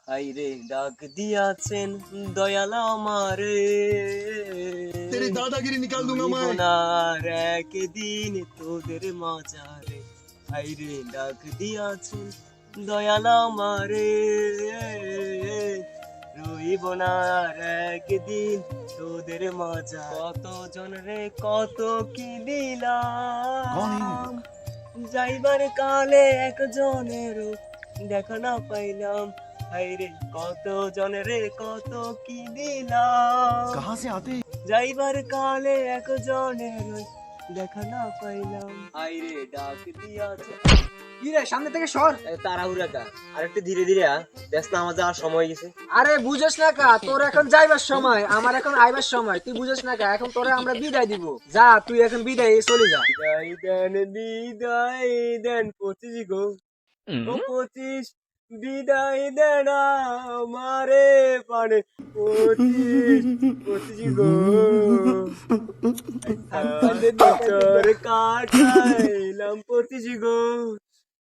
হাইরে ডাক দিয়াছেন দয়াল আমারে, तेरी दादागिरी निकाल दूंगा मैं। জীবনার একদিন তোদের মাঝারে। হাইরে ডাক দিয়াছেন দয়াল আমারে, রইব না আর একদিন তোদের মাঝা। কত জন রে কত কি দিলাম, যাইবার কালে একজনেরও দেখা না পাইলাম। হাইরে কত জন রে কত কি দিলাম, कहाँ से आते हैं? যাইবার কালে একজনেরও দেখা না পাইলাম। হাইরে ডাক দিয়াছে। কি রে সামনে থেকে সর। তাড়াহুড়া কা, আর একটু ধীরে ধীরে দেখ না, আমার যাওয়ার সময় হয়ে গেছে। আরে বুঝছ না কা, তোর এখন যাইবার সময়, আমার এখন আইবার সময়। তুই বুঝছ না কা, এখন তোরে আমরা বিদায় দিব। যা তুই এখন বিদায় চলে যা। বিদায় দেন 25 গো, ও 25 বিদায় দেন আমারে পানে। 25 গো, বছর কাটাইলাম 25 গো,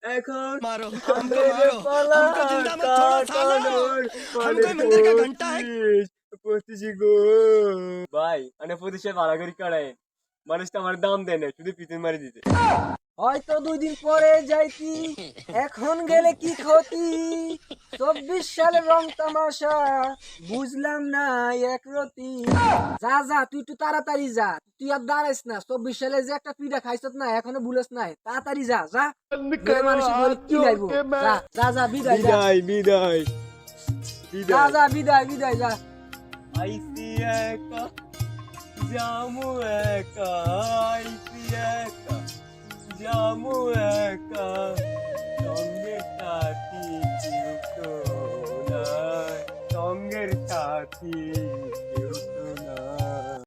এখন मारो আমাদের পালা কাটানোর পানে 25 গো। ভাই মানে 25 ভাড়া করে কাটায়, মানুষটা আমার দাম দেয় না, শুধু পিছন মারি দিতে। হয়তো 2 দিন পরে যাইতি, এখন গেলে কি ক্ষতি। 24 সালের রং তামাশা বুঝলাম না একরতি। যা যা তুই একটু তাড়াতাড়ি যা, তুই আর দাঁড়াইস না। 24 সালে যে একটা পিঠা খাইছত না, এখনো ভুলেস নাই। তাড়াতাড়ি যা যা, মানুষের ঘরে কি লাইবো। যা যা যা বিদায় যা, বিদায় বিদায় যা বিদায়। যা বিদায় বিদায় যা। আইসি একা জামু একা, আইসি একা জামু একা, সঙ্গে সাথী কেউ তো নাই, সঙ্গের সাথী কেউ